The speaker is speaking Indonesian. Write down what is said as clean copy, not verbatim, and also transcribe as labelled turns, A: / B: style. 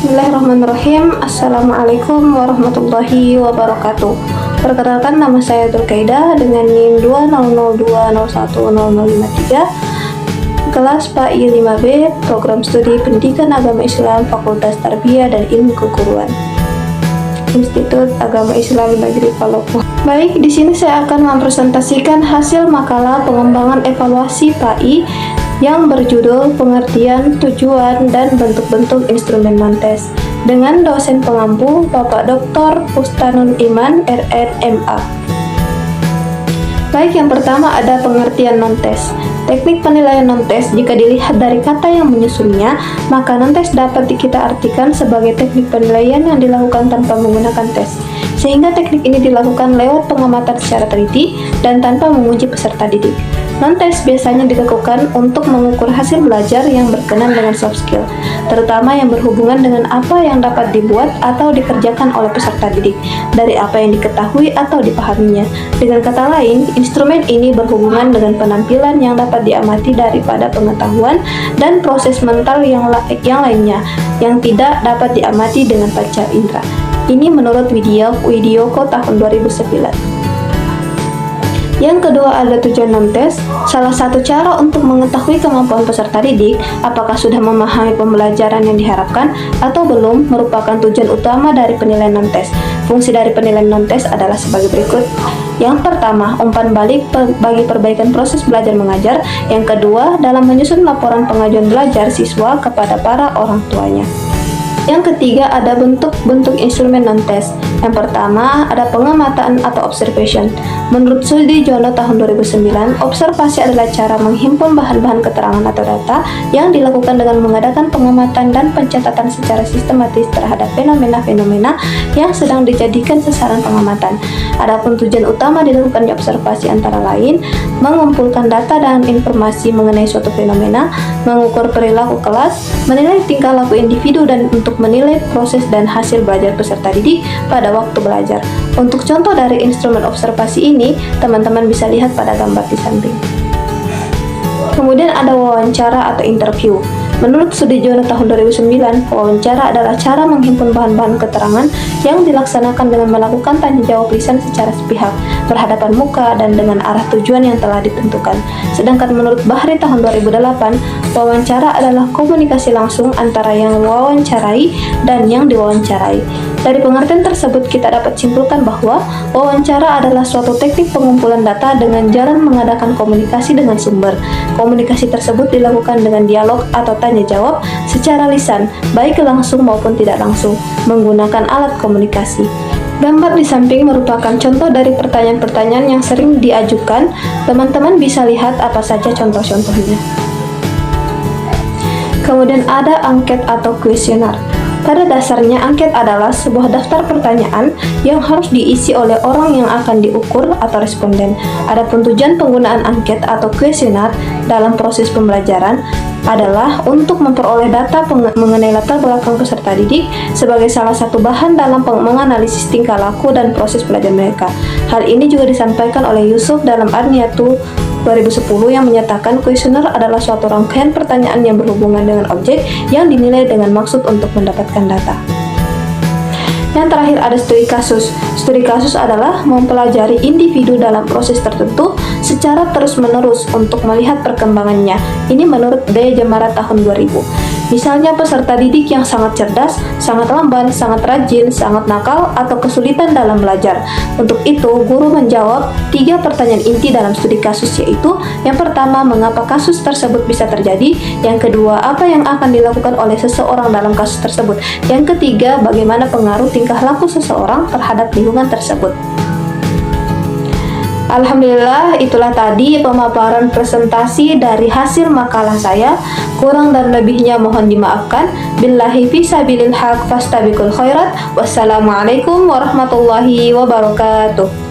A: Bismillahirrahmanirrahim. Assalamualaikum warahmatullahi wabarakatuh. Perkenalkan, nama saya Dulkaidah dengan NIM 200210053, kelas PAI 5B, Program Studi Pendidikan Agama Islam, Fakultas Tarbiyah dan Ilmu Keguruan, Institut Agama Islam Negeri Palopo. Baik, di sini saya akan mempresentasikan hasil makalah pengembangan evaluasi PAI yang berjudul Pengertian, Tujuan, dan Bentuk-bentuk Instrumen Non-Tes dengan dosen pengampu Bapak Dr. Bustanul Iman, RN.MA. Baik, yang pertama ada pengertian non-tes. Teknik penilaian non-tes jika dilihat dari kata yang menyusunnya, maka non-tes dapat kita artikan sebagai teknik penilaian yang dilakukan tanpa menggunakan tes, sehingga teknik ini dilakukan lewat pengamatan secara teliti dan tanpa menguji peserta didik. Non-tes biasanya dilakukan untuk mengukur hasil belajar yang berkenan dengan soft skill, terutama yang berhubungan dengan apa yang dapat dibuat atau dikerjakan oleh peserta didik, dari apa yang diketahui atau dipahaminya. Dengan kata lain, instrumen ini berhubungan dengan penampilan yang dapat diamati daripada pengetahuan dan proses mental yang lainnya, yang tidak dapat diamati dengan panca indera. Ini menurut Widyoko tahun 2009. Yang kedua ada tujuan non-tes. Salah satu cara untuk mengetahui kemampuan peserta didik, apakah sudah memahami pembelajaran yang diharapkan atau belum, merupakan tujuan utama dari penilaian non-tes. Fungsi dari penilaian non-tes adalah sebagai berikut. Yang pertama, umpan balik bagi perbaikan proses belajar mengajar. Yang kedua, dalam menyusun laporan pengajuan belajar siswa kepada para orang tuanya. Yang ketiga ada bentuk-bentuk instrumen non-tes. Yang pertama ada pengamatan atau observation. Menurut Sudiono tahun 2009, observasi adalah cara menghimpun bahan-bahan keterangan atau data yang dilakukan dengan mengadakan pengamatan dan pencatatan secara sistematis terhadap fenomena-fenomena yang sedang dijadikan sasaran pengamatan. Adapun tujuan utama dilakukannya observasi antara lain mengumpulkan data dan informasi mengenai suatu fenomena, mengukur perilaku kelas, menilai tingkah laku individu, dan untuk menilai proses dan hasil belajar peserta didik pada waktu belajar. Untuk contoh dari instrumen observasi ini, teman-teman bisa lihat pada gambar di samping. Kemudian ada wawancara atau interview. Menurut Sudiono tahun 2009, wawancara adalah cara menghimpun bahan-bahan keterangan yang dilaksanakan dengan melakukan tanya jawab lisan secara sepihak, berhadapan muka, dan dengan arah tujuan yang telah ditentukan. Sedangkan menurut Bahri tahun 2008, wawancara adalah komunikasi langsung antara yang wawancarai dan yang diwawancarai. Dari pengertian tersebut kita dapat simpulkan bahwa wawancara adalah suatu teknik pengumpulan data dengan jalan mengadakan komunikasi dengan sumber. Komunikasi tersebut dilakukan dengan dialog atau tanya jawab secara lisan, baik langsung maupun tidak langsung, menggunakan alat komunikasi. Gambar di samping merupakan contoh dari pertanyaan-pertanyaan yang sering diajukan. Teman-teman bisa lihat apa saja contoh-contohnya. Kemudian ada angket atau kuesioner. Pada dasarnya, angket adalah sebuah daftar pertanyaan yang harus diisi oleh orang yang akan diukur atau responden. Adapun tujuan penggunaan angket atau kuesioner dalam proses pembelajaran adalah untuk memperoleh data mengenai latar belakang peserta didik sebagai salah satu bahan dalam menganalisis tingkah laku dan proses belajar mereka. Hal ini juga disampaikan oleh Yusuf dalam Arniatu 2010 yang menyatakan kuesioner adalah suatu rangkaian pertanyaan yang berhubungan dengan objek yang dinilai dengan maksud untuk mendapatkan data. Yang terakhir ada studi kasus. Studi kasus adalah mempelajari individu dalam proses tertentu secara terus-menerus untuk melihat perkembangannya. Ini menurut D. Jemara tahun 2000. Misalnya peserta didik yang sangat cerdas, sangat lamban, sangat rajin, sangat nakal, atau kesulitan dalam belajar. Untuk itu, guru menjawab 3 pertanyaan inti dalam studi kasus, yaitu yang pertama, mengapa kasus tersebut bisa terjadi? Yang kedua, apa yang akan dilakukan oleh seseorang dalam kasus tersebut? Yang ketiga, bagaimana pengaruh tingkah laku seseorang terhadap lingkungan tersebut. Alhamdulillah, itulah tadi pemaparan presentasi dari hasil makalah saya. Kurang dan lebihnya mohon dimaafkan. Billahi fisabilil haq fastabiqul khairat. Wassalamualaikum warahmatullahi wabarakatuh.